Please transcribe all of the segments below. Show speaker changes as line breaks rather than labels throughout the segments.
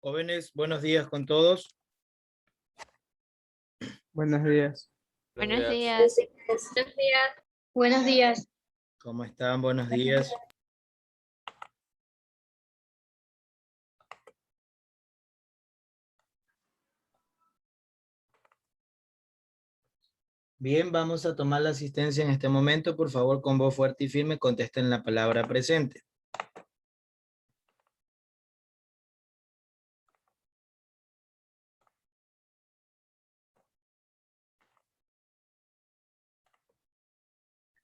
Jóvenes, buenos días con todos.
Buenos días.
Buenos días.
Buenos días.
Buenos días.
¿Cómo están? Buenos días. Bien, vamos a tomar la asistencia en este momento. Por favor, con voz fuerte y firme, contesten la palabra presente.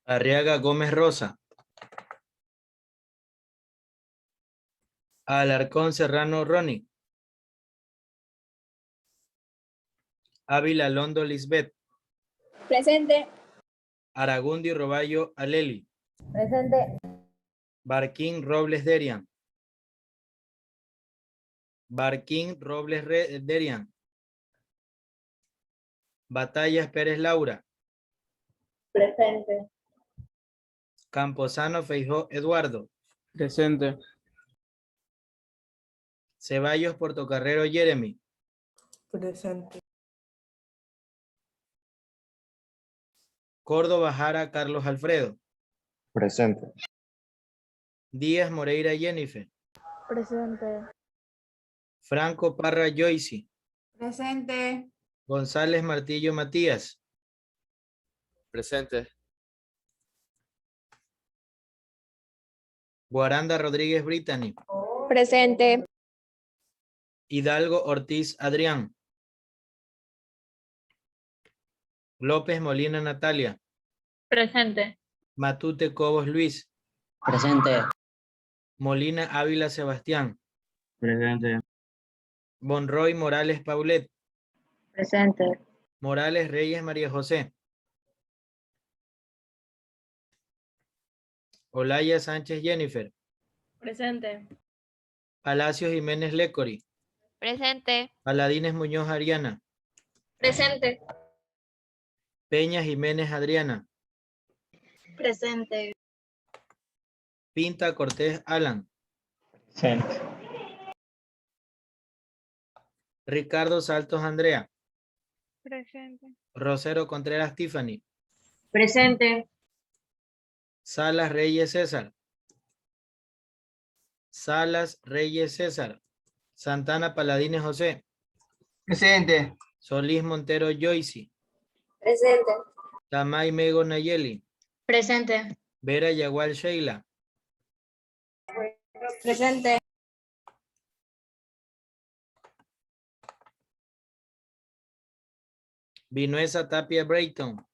Arriaga Gómez Rosa. Alarcón Serrano Ronnie. Ávila Londo Lisbeth.
Presente.
Aragundi Roballo Aleli.
Presente.
Barquín Robles Derian. Barquín Robles Derian. Batallas Pérez Laura.
Presente.
Camposano Feijó Eduardo.
Presente.
Ceballos Portocarrero Jeremy.
Presente.
Córdoba Jara Carlos Alfredo.
Presente.
Díaz Moreira Jennifer.
Presente.
Franco Parra Joyce.
Presente.
González Martillo Matías.
Presente.
Guaranda Rodríguez Brittany.
Presente.
Hidalgo Ortiz Adrián. López Molina Natalia.
Presente.
Matute Cobos Luis.
Presente.
Molina Ávila Sebastián.
Presente.
Monroy Morales Paulet.
Presente.
Morales Reyes María José. Olaya Sánchez Jennifer.
Presente.
Palacios Jiménez Lecori.
Presente.
Paladines Muñoz Ariana.
Presente.
Peña Jiménez Adriana.
Presente.
Pinta Cortés Alan.
Presente.
Ricardo Saltos Andrea.
Presente.
Rosero Contreras Tiffany.
Presente.
Salas Reyes César. Salas Reyes César. Santana Paladines José.
Presente.
Solís Montero Joyce.
Presente.
Tamay Mego Nayeli.
Presente.
Vera Yagual Sheila.
Presente.
Vinuesa Tapia Brayton.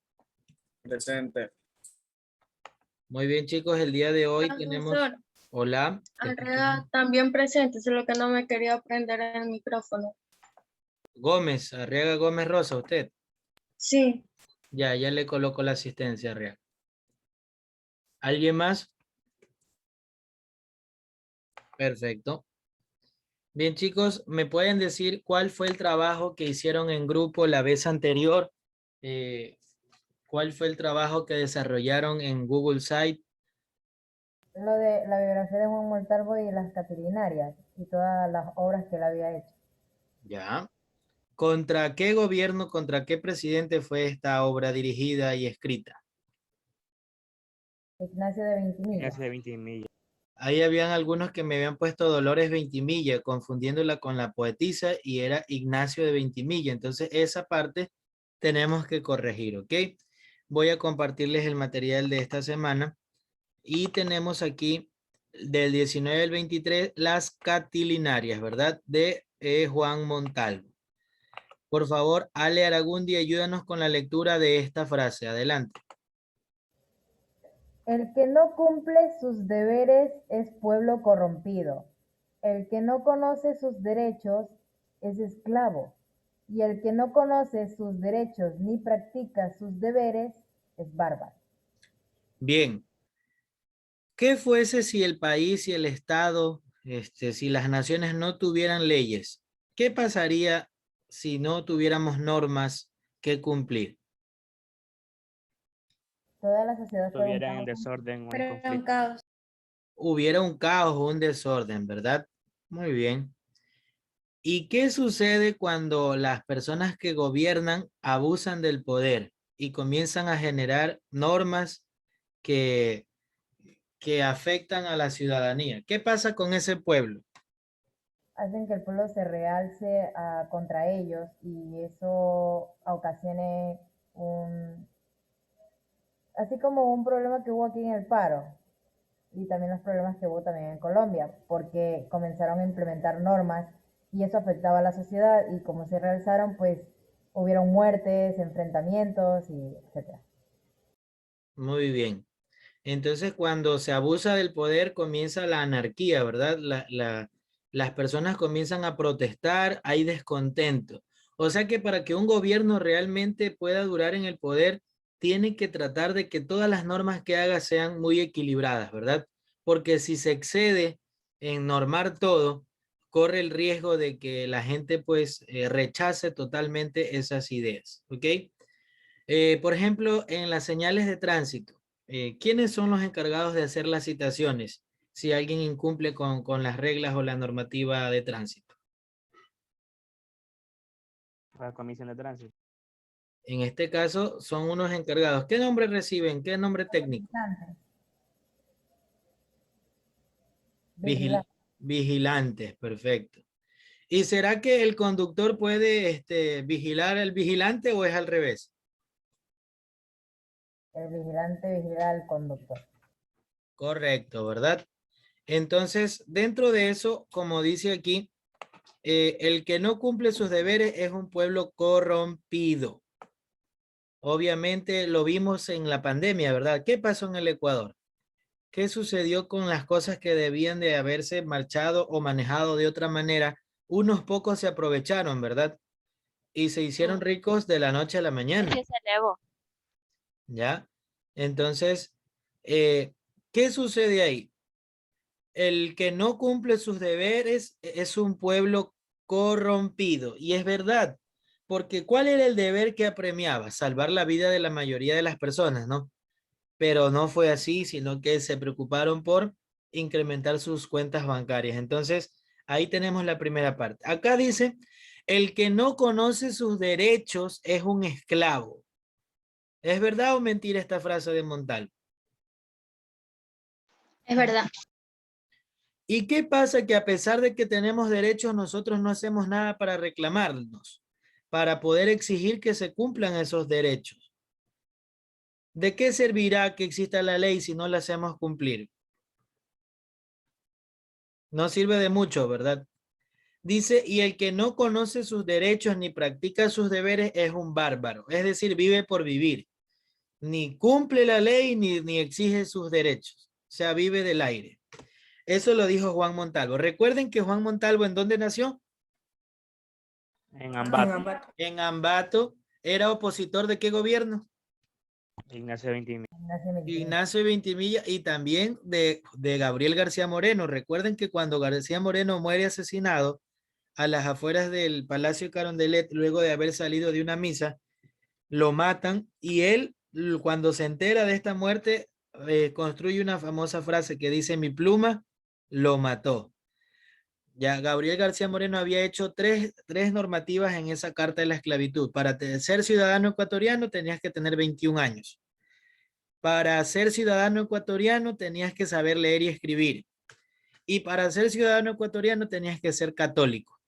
Presente.
Muy bien, chicos, el día de hoy tenemos...
Profesor,
Hola.
Arrea también presente, solo que no me quería prender el micrófono.
Gómez, Arriaga Gómez Rosa, usted.
Sí.
Ya le coloco la asistencia, Arriaga. ¿Alguien más? Perfecto. Bien, chicos, ¿me pueden decir cuál fue el trabajo que hicieron en grupo la vez anterior? ¿Cuál fue el trabajo que desarrollaron en Google Site?
Lo de la biografía de Juan Montalvo y las Capitlinarias y todas las obras que él había hecho.
Ya. ¿Contra qué gobierno, contra qué presidente fue esta obra dirigida y escrita?
Ignacio de Vintimilla.
Ignacio de Vintimilla.
Ahí habían algunos que me habían puesto Dolores Ventimilla, confundiéndola con la poetisa, y era Ignacio de Ventimilla. Entonces, esa parte tenemos que corregir, ¿ok? Voy a compartirles el material de esta semana. Y tenemos aquí, del 19 al 23, las Catilinarias, ¿verdad? De Juan Montalvo. Por favor, Ale Aragundi, ayúdanos con la lectura de esta frase. Adelante.
El que no cumple sus deberes es pueblo corrompido. El que no conoce sus derechos es esclavo. y el que no conoce sus derechos ni practica sus deberes es bárbaro.
Bien. ¿Qué fuese si el país y el Estado, si las naciones no tuvieran leyes? ¿Qué pasaría si no tuviéramos normas que cumplir?
Toda la sociedad fuera un
Estuvieran en
caos.
desorden o en
Pero un
conflicto.
caos.
Hubiera un caos o un desorden, ¿verdad? Muy bien. ¿Y qué sucede cuando las personas que gobiernan abusan del poder y comienzan a generar normas que afectan a la ciudadanía? ¿Qué pasa con ese pueblo?
Hacen que el pueblo se realce contra ellos y eso ocasione así como un problema que hubo aquí en el paro y también los problemas que hubo también en Colombia, porque comenzaron a implementar normas y eso afectaba a la sociedad y como se realizaron, pues hubieron muertes, enfrentamientos y etcétera.
Muy bien. Entonces, cuando se abusa del poder, comienza la anarquía, ¿verdad? Las personas comienzan a protestar, hay descontento. O sea que para que un gobierno realmente pueda durar en el poder, tiene que tratar de que todas las normas que haga sean muy equilibradas, ¿verdad? Porque si se excede en normar todo, corre el riesgo de que la gente pues rechace totalmente esas ideas, ¿ok? Por ejemplo, en las señales de tránsito, ¿quiénes son los encargados de hacer las citaciones si alguien incumple con las reglas o la normativa de tránsito?
La comisión de tránsito.
En este caso, son unos encargados. ¿Qué nombre reciben? ¿Qué nombre técnico?
Vigilantes.
Vigilantes, perfecto. ¿Y será que el conductor puede vigilar al vigilante o es al revés?
El vigilante vigila al conductor.
Correcto, ¿verdad? Entonces, dentro de eso, como dice aquí, el que no cumple sus deberes es un pueblo corrompido. Obviamente lo vimos en la pandemia, ¿verdad? ¿Qué pasó en el Ecuador? ¿Qué sucedió con las cosas que debían de haberse marchado o manejado de otra manera? Unos pocos se aprovecharon, ¿verdad? Y se hicieron ricos de la noche a la mañana.
Sí, se elevó.
¿Ya? Entonces, ¿qué sucede ahí? El que no cumple sus deberes es un pueblo corrompido. Y es verdad, porque ¿cuál era el deber que apremiaba? Salvar la vida de la mayoría de las personas, ¿no? Pero no fue así, sino que se preocuparon por incrementar sus cuentas bancarias. Entonces, ahí tenemos la primera parte. Acá dice, el que no conoce sus derechos es un esclavo. ¿Es verdad o mentira esta frase de Montalvo?
Es verdad.
¿Y qué pasa? Que a pesar de que tenemos derechos, nosotros no hacemos nada para reclamarnos, para poder exigir que se cumplan esos derechos. ¿De qué servirá que exista la ley si no la hacemos cumplir? No sirve de mucho, ¿verdad? Dice, y el que no conoce sus derechos ni practica sus deberes es un bárbaro, es decir, vive por vivir. Ni cumple la ley ni exige sus derechos, o sea, vive del aire. Eso lo dijo Juan Montalvo. Recuerden que Juan Montalvo, ¿en dónde nació?
En Ambato.
En Ambato. ¿Era opositor de qué gobierno?
Ignacio Ventimiglia.
Ignacio Ventimiglia y también de Gabriel García Moreno. Recuerden que cuando García Moreno muere asesinado a las afueras del Palacio Carondelet, luego de haber salido de una misa, lo matan y él, cuando se entera de esta muerte, construye una famosa frase que dice, mi pluma lo mató. Ya Gabriel García Moreno había hecho tres normativas en esa carta de la esclavitud. Para ser ciudadano ecuatoriano tenías que tener 21 años. Para ser ciudadano ecuatoriano tenías que saber leer y escribir. Y para ser ciudadano ecuatoriano tenías que ser católico.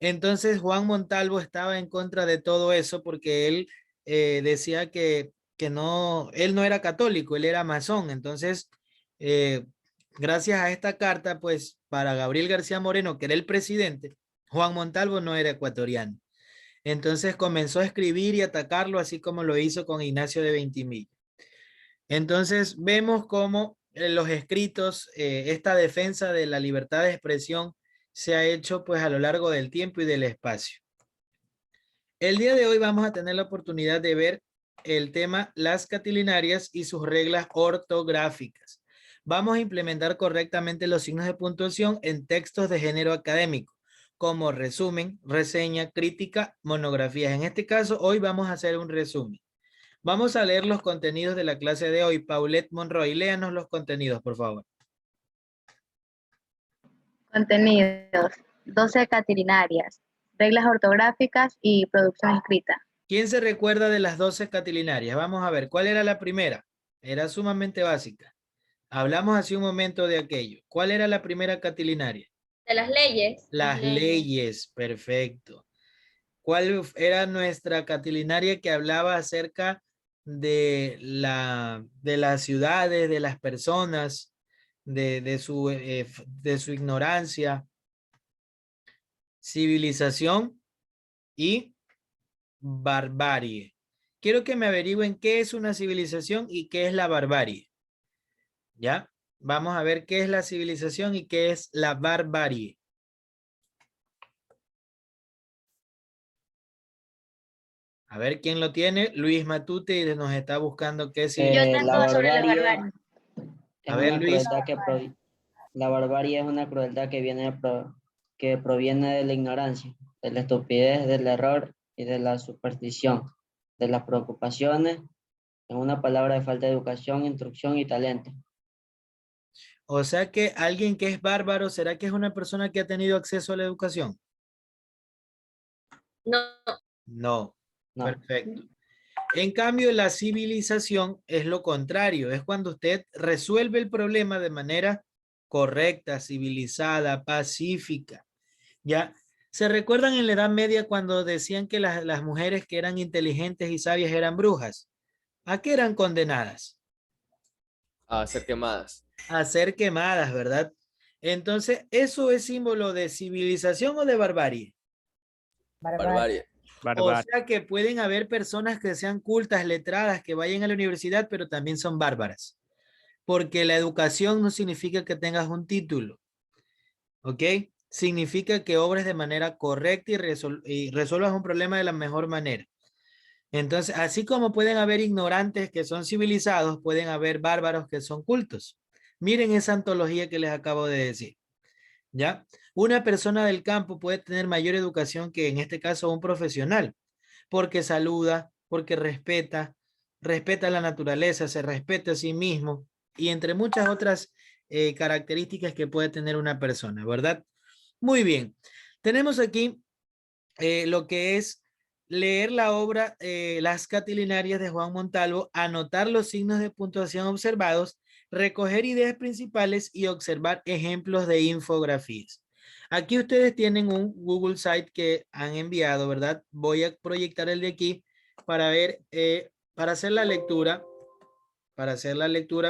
Entonces Juan Montalvo estaba en contra de todo eso porque él decía que no, él no era católico, él era masón. Entonces, gracias a esta carta, pues para Gabriel García Moreno, que era el presidente, Juan Montalvo no era ecuatoriano. Entonces comenzó a escribir y atacarlo, así como lo hizo con Ignacio de Ventimiglia. Entonces vemos cómo los escritos, esta defensa de la libertad de expresión se ha hecho pues a lo largo del tiempo y del espacio. El día de hoy vamos a tener la oportunidad de ver el tema las catilinarias y sus reglas ortográficas. Vamos a implementar correctamente los signos de puntuación en textos de género académico, como resumen, reseña, crítica, monografías. En este caso, hoy vamos a hacer un resumen. Vamos a leer los contenidos de la clase de hoy. Paulette Monroy, léanos los contenidos, por favor.
Contenidos, 12 catilinarias, reglas ortográficas y producción escrita.
¿Quién se recuerda de las 12 catilinarias? Vamos a ver, ¿cuál era la primera? Era sumamente básica. Hablamos hace un momento de aquello. ¿Cuál era la primera catilinaria?
De las leyes.
Las leyes, perfecto. ¿Cuál era nuestra catilinaria que hablaba acerca de las ciudades, de las personas, de su ignorancia, civilización y barbarie? Quiero que me averigüen qué es una civilización y qué es la barbarie. ¿Ya? Vamos a ver qué es la civilización y qué es la barbarie. A ver quién lo tiene. Luis Matute nos está buscando qué
Yo
civilización.
tengo sobre la barbarie.
A ver, Luis.
La barbarie es una crueldad que proviene de la ignorancia, de la estupidez, del error y de la superstición, de las preocupaciones, en una palabra, de falta de educación, instrucción y talento.
O sea que alguien que es bárbaro, ¿será que es una persona que ha tenido acceso a la educación?
No.
No.
No.
Perfecto. En cambio, la civilización es lo contrario. Es cuando usted resuelve el problema de manera correcta, civilizada, pacífica. ¿Ya? ¿Se recuerdan en la Edad Media cuando decían que las mujeres que eran inteligentes y sabias eran brujas? ¿A qué eran condenadas?
A ser quemadas.
A ser quemadas, ¿verdad? Entonces, ¿eso es símbolo de civilización o de barbarie?
Barbarie.
O
Barbarie.
sea que pueden haber personas que sean cultas, letradas, que vayan a la universidad, pero también son bárbaras. Porque la educación no significa que tengas un título. ¿Ok? Significa que obres de manera correcta y resuelvas un problema de la mejor manera. Entonces, así como pueden haber ignorantes que son civilizados, pueden haber bárbaros que son cultos. Miren esa antología que les acabo de decir. ¿Ya? Una persona del campo puede tener mayor educación que en este caso un profesional, porque saluda, porque respeta la naturaleza, se respeta a sí mismo y entre muchas otras características que puede tener una persona, ¿verdad? Muy bien. Tenemos aquí lo que es leer la obra Las Catilinarias de Juan Montalvo, anotar los signos de puntuación observados, recoger ideas principales y observar ejemplos de infografías. Aquí ustedes tienen un Google Site que han enviado, ¿verdad? Voy a proyectar el de aquí para ver, para hacer la lectura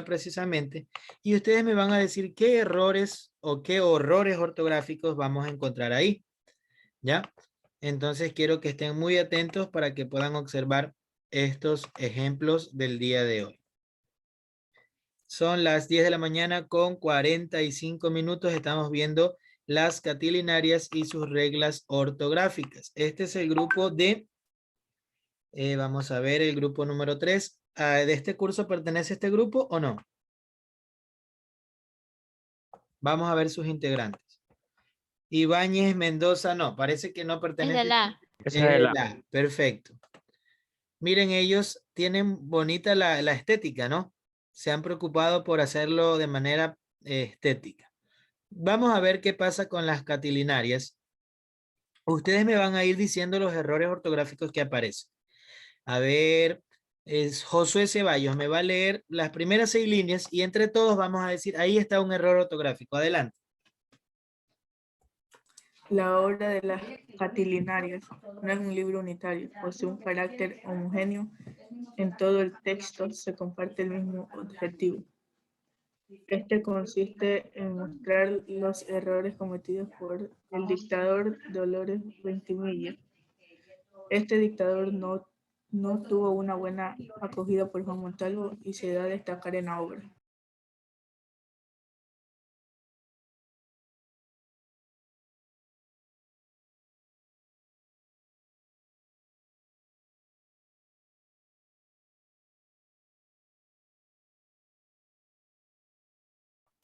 precisamente, y ustedes me van a decir qué errores o qué horrores ortográficos vamos a encontrar ahí, ¿ya? Entonces quiero que estén muy atentos para que puedan observar estos ejemplos del día de hoy. Son las 10 de la mañana con 45 minutos. Estamos viendo las catilinarias y sus reglas ortográficas. Este es el grupo de, vamos a ver, el grupo número 3. ¿De este curso pertenece este grupo o no? Vamos a ver sus integrantes. Ibáñez Mendoza, no, parece que no pertenece.
Es de la.
Esa es la.
Perfecto. Miren, ellos tienen bonita la estética, ¿no? Se han preocupado por hacerlo de manera estética. Vamos a ver qué pasa con las catilinarias. Ustedes me van a ir diciendo los errores ortográficos que aparecen. A ver, es Josué Ceballos, me va a leer las primeras 6 líneas y entre todos vamos a decir, ahí está un error ortográfico. Adelante.
La obra de las catilinarias no es un libro unitario, posee un carácter homogéneo. En todo el texto se comparte el mismo objetivo. Este consiste en mostrar los errores cometidos por el dictador Dolores Ventimiglia. Este dictador no tuvo una buena acogida por Juan Montalvo y se da a destacar en la obra.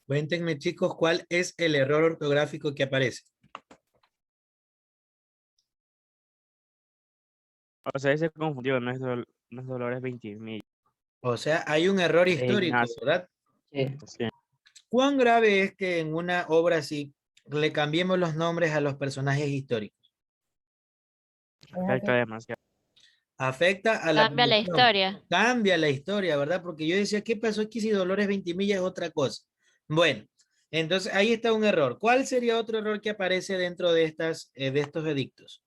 Cuéntenme, chicos, ¿cuál es el error ortográfico que aparece?
O sea, se confundió, no es Dolores 20.000.
O sea, hay un error
Es
histórico,
Ignacio.
¿verdad?
Sí.
Sí.
¿Cuán grave es que en una obra así le cambiemos los nombres a los personajes históricos?
Afecta demasiado.
Afecta a la
Cambia la
producción.
historia.
Cambia la historia, ¿verdad? Porque yo decía, ¿qué pasó aquí si Dolores Ventimilla es otra cosa? Bueno, entonces ahí está un error. ¿Cuál sería otro error que aparece dentro de estos edictos?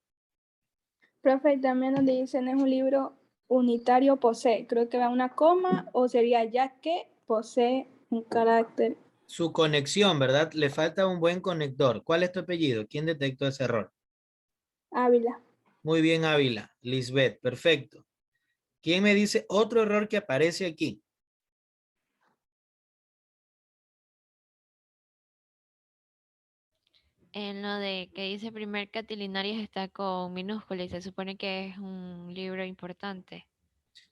Profe, también donde dicen es un libro unitario posee, creo que va una coma o sería ya que posee un carácter.
Su conexión, ¿verdad? Le falta un buen conector. ¿Cuál es tu apellido? ¿Quién detectó ese error?
Ávila.
Muy bien, Ávila. Lisbeth, perfecto. ¿Quién me dice otro error que aparece aquí?
En lo de que dice primer catilinario está con minúscula y se supone que es un libro importante.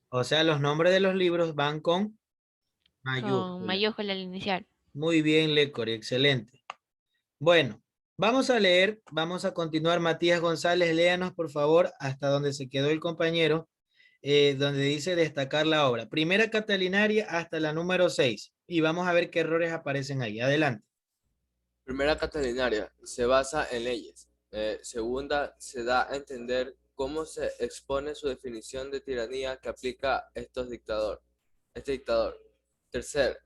O sea, los nombres de los libros van con
Con
mayúsculas.
mayúscula al inicial.
Muy bien, Lecori, excelente. Bueno, vamos a leer, vamos a continuar. Matías González, léanos por favor hasta donde se quedó el compañero, donde dice destacar la obra. Primera Catilinaria hasta la número 6. Y vamos a ver qué errores aparecen ahí. Adelante.
Primera catilinaria se basa en leyes. Segunda, se da a entender cómo se expone su definición de tiranía que aplica este dictador. Tercer,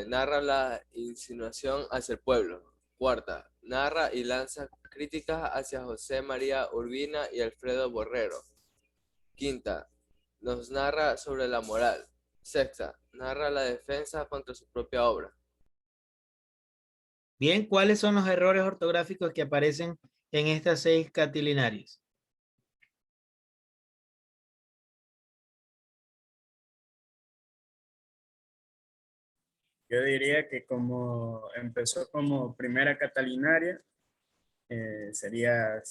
narra la insinuación hacia el pueblo. Cuarta, narra y lanza críticas hacia José María Urbina y Alfredo Borrero. Quinta, nos narra sobre la moral. Sexta, narra la defensa contra su propia obra.
Bien, ¿cuáles son los errores ortográficos que aparecen en estas 6 catilinarias?
Yo diría que como empezó como primera catalinaria, sería,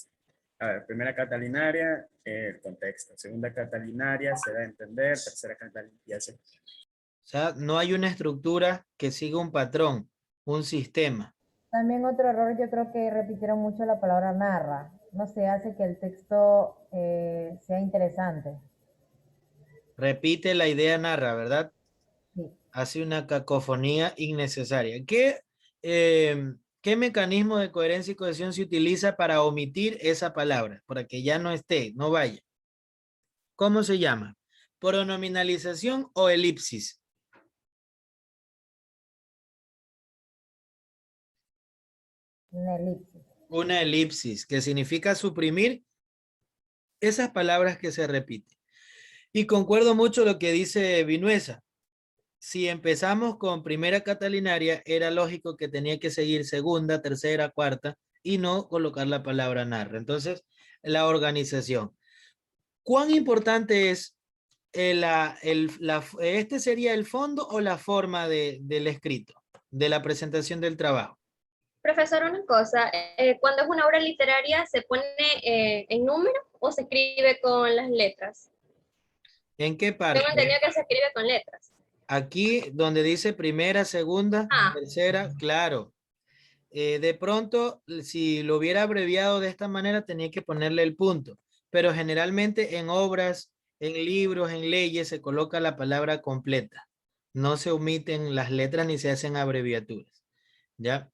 a ver, primera catalinaria, el contexto. Segunda catalinaria, se da a entender. Tercera catalinaria,
O sea, no hay una estructura que siga un patrón, un sistema.
También otro error, yo creo que repitieron mucho la palabra narra. No se hace que el texto sea interesante.
Repite la idea narra, ¿verdad?
Sí.
Hace una cacofonía innecesaria. ¿Qué mecanismo de coherencia y cohesión se utiliza para omitir esa palabra? Para que ya no esté, no vaya. ¿Cómo se llama? ¿Pronominalización o elipsis?
Una elipsis.
Una elipsis, que significa suprimir esas palabras que se repiten. Y concuerdo mucho lo que dice Vinuesa. Si empezamos con primera catilinaria, era lógico que tenía que seguir segunda, tercera, cuarta y no colocar la palabra narra. Entonces, la organización. ¿Cuán importante es este sería el fondo o la forma del escrito, de la presentación del trabajo?
Profesor, una cosa, cuando es una obra literaria, ¿se pone en número o se escribe con las letras?
¿En qué parte?
Tengo entendido que se escribe con letras.
Aquí donde dice primera, segunda, tercera, claro. De pronto, si lo hubiera abreviado de esta manera, tenía que ponerle el punto. Pero generalmente en obras, en libros, en leyes, se coloca la palabra completa. No se omiten las letras ni se hacen abreviaturas. ¿Ya?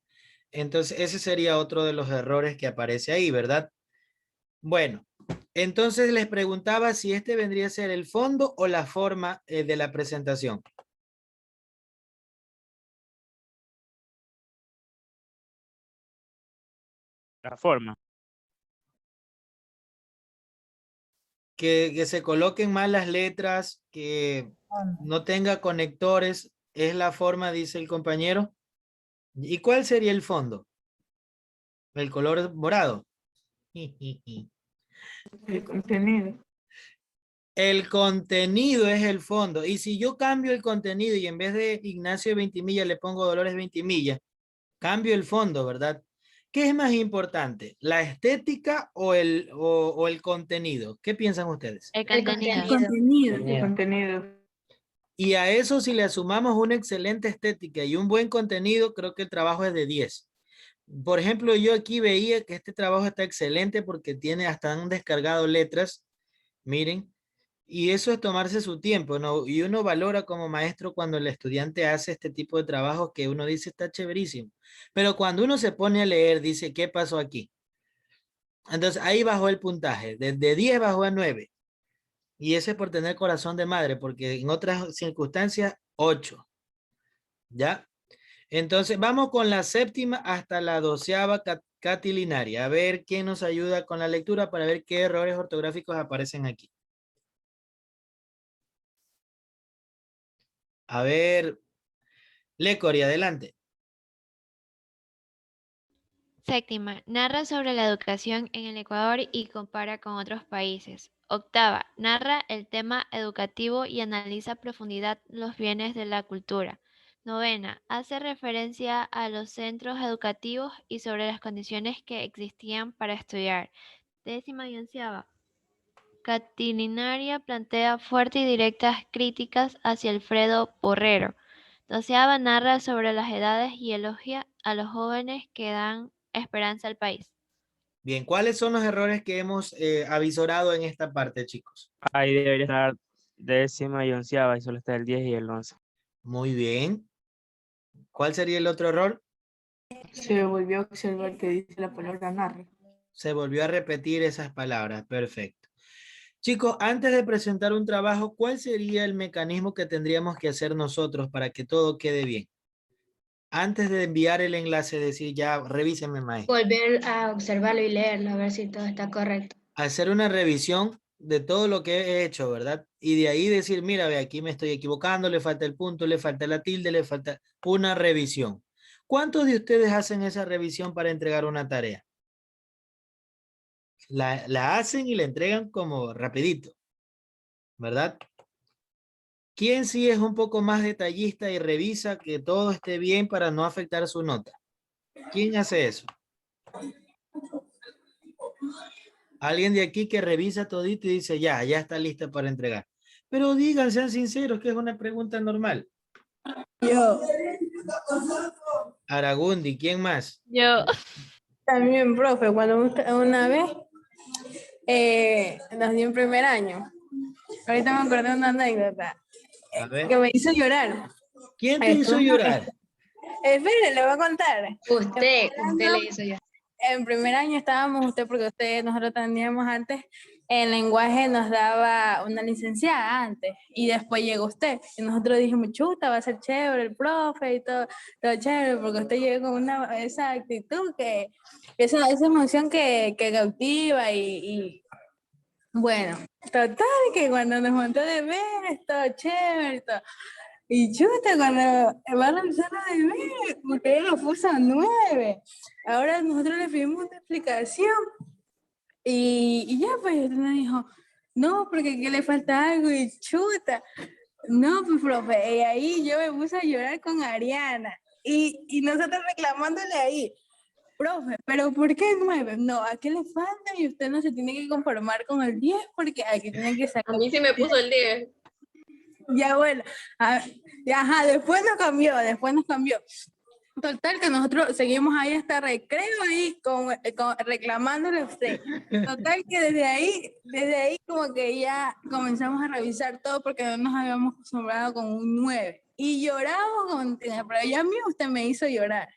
Entonces, ese sería otro de los errores que aparece ahí, ¿verdad? Bueno, entonces les preguntaba si este vendría a ser el fondo o la forma de la presentación.
La forma.
Que se coloquen mal las letras, que no tenga conectores, es la forma, dice el compañero. ¿Y cuál sería el fondo? El color morado.
El contenido.
El contenido es el fondo. Y si yo cambio el contenido y en vez de Ignacio Ventimilla le pongo Dolores Ventimilla, cambio el fondo, ¿verdad? ¿Qué es más importante? ¿La estética o el contenido? ¿Qué piensan ustedes?
El contenido.
El contenido. El contenido.
Y a eso si le sumamos una excelente estética y un buen contenido, creo que el trabajo es de 10. Por ejemplo, yo aquí veía que este trabajo está excelente porque tiene hasta un descargado letras. Miren. Y eso es tomarse su tiempo, ¿no? Y uno valora como maestro cuando el estudiante hace este tipo de trabajo que uno dice está chéverísimo. Pero cuando uno se pone a leer, dice, ¿qué pasó aquí? Entonces ahí bajó el puntaje. Desde 10 bajó a 9. Y ese es por tener corazón de madre, porque en otras circunstancias, 8. ¿Ya? Entonces vamos con la séptima hasta la 12ª catilinaria. A ver quién nos ayuda con la lectura para ver qué errores ortográficos aparecen aquí. A ver, Lecori, adelante.
Séptima, narra sobre la educación en el Ecuador y compara con otros países. Octava, narra el tema educativo y analiza a profundidad los bienes de la cultura. Novena, hace referencia a los centros educativos y sobre las condiciones que existían para estudiar. Décima y onceava, catilinaria plantea fuertes y directas críticas hacia Alfredo Borrero. Doceava narra sobre las edades y elogia a los jóvenes que dan esperanza al país.
Bien, ¿cuáles son los errores que hemos avisorado en esta parte, chicos?
Ahí debería estar 10ª y 11ª, y solo está el 10 y el 11.
Muy bien. ¿Cuál sería el otro error?
Se volvió a observar que dice la palabra narra.
Se volvió a repetir esas palabras. Perfecto. Chicos, antes de presentar un trabajo, ¿cuál sería el mecanismo que tendríamos que hacer nosotros para que todo quede bien? Antes de enviar el enlace, decir ya, revísenme, maestro.
Volver a observarlo y leerlo, a ver si todo está correcto.
Hacer una revisión de todo lo que he hecho, ¿verdad? Y de ahí decir, mira, ve, aquí me estoy equivocando, le falta el punto, le falta la tilde, le falta una revisión. ¿Cuántos de ustedes hacen esa revisión para entregar una tarea? La hacen y la entregan como rapidito, ¿verdad? ¿Quién sí es un poco más detallista y revisa que todo esté bien para no afectar su nota? ¿Quién hace eso? Alguien de aquí que revisa todito y dice, ya está lista para entregar. Pero digan, sean sinceros, que es una pregunta normal.
Yo.
Aragundi, ¿quién más?
Yo.
También, profe, cuando una vez nos dio en primer año. Ahorita me acordé de una anécdota
A ver.
que me hizo llorar.
¿Quién te hizo llorar?
Espere, le voy a contar.
Usted le hizo llorar.
En primer año estábamos, nosotros teníamos antes, en lenguaje nos daba una licenciada antes, y después llegó usted, y nosotros dijimos, chuta, va a ser chévere el profe, y todo chévere, porque usted llegó con esa actitud, esa emoción que cautiva, y bueno, total, que cuando nos montó de ver, todo chévere, todo. Y chuta, cuando van a empezar a ver, porque ella nos puso 9. Ahora nosotros le pedimos una explicación. Y ya, pues, usted nos dijo, no, porque aquí le falta algo, y chuta. No, pues, profe, y ahí yo me puse a llorar con Ariana. Y nosotros reclamándole ahí, profe, ¿pero por qué 9? No, aquí le falta y usted no se tiene que conformar con el 10, porque aquí tiene que sacar.
A mí sí me puso el 10.
Ya bueno, ajá, después nos cambió. Total, que nosotros seguimos ahí hasta recreo ahí reclamándole a usted. Total, que desde ahí como que ya comenzamos a revisar todo porque no nos habíamos acostumbrado con un 9. Y lloramos pero ya a mí usted me hizo llorar.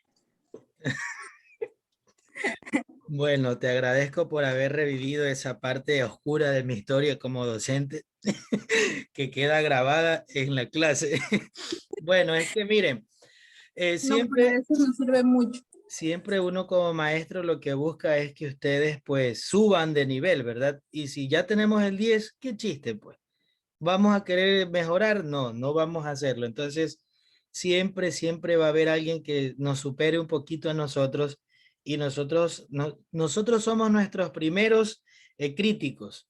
Bueno, te agradezco por haber revivido esa parte oscura de mi historia como docente que queda grabada en la clase. Bueno, es que miren, siempre,
eso nos sirve mucho.
Siempre uno como maestro lo que busca es que ustedes pues suban de nivel, ¿verdad? Y si ya tenemos el 10, qué chiste pues. ¿Vamos a querer mejorar? No, no vamos a hacerlo. Entonces, siempre va a haber alguien que nos supere un poquito a nosotros y nosotros somos nuestros primeros críticos.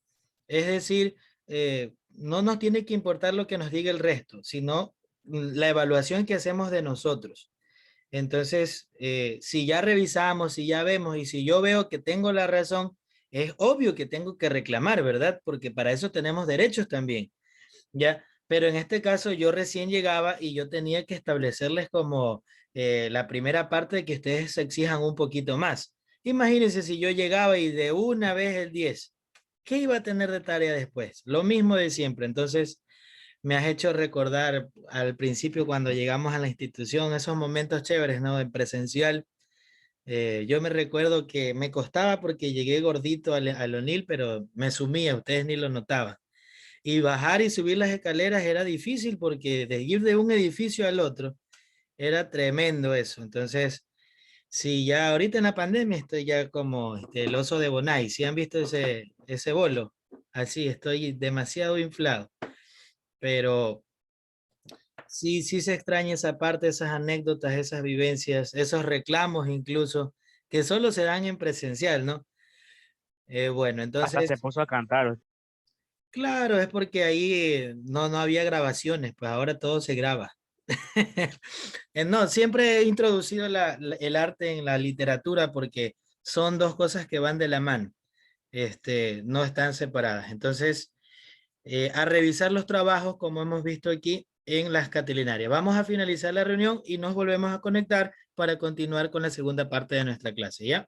Es decir, no nos tiene que importar lo que nos diga el resto, sino la evaluación que hacemos de nosotros. Entonces, si ya revisamos, si ya vemos y si yo veo que tengo la razón, es obvio que tengo que reclamar, ¿verdad? Porque para eso tenemos derechos también. ¿Ya? Pero en este caso yo recién llegaba y yo tenía que establecerles como la primera parte de que ustedes se exijan un poquito más. Imagínense si yo llegaba y de una vez el 10, ¿qué iba a tener de tarea después? Lo mismo de siempre. Entonces, me has hecho recordar al principio cuando llegamos a la institución, esos momentos chéveres, ¿no? En presencial. Yo me recuerdo que me costaba porque llegué gordito al O'Neill, pero me sumía, ustedes ni lo notaban. Y bajar y subir las escaleras era difícil porque de ir de un edificio al otro era tremendo eso. Entonces, sí, ya ahorita en la pandemia estoy ya como el oso de Bonai. ¿Sí han visto ese bolo? Así, estoy demasiado inflado. Pero sí, sí se extraña esa parte, esas anécdotas, esas vivencias, esos reclamos incluso, que solo se dan en presencial, ¿no? Bueno,
Hasta se
entonces,
puso a cantar.
claro, es porque ahí no había grabaciones, pues ahora todo se graba. No, siempre he introducido el arte en la literatura porque son dos cosas que van de la mano, no están separadas. Entonces, a revisar los trabajos como hemos visto aquí en las Catilinarias. Vamos a finalizar la reunión y nos volvemos a conectar para continuar con la segunda parte de nuestra clase, ¿ya?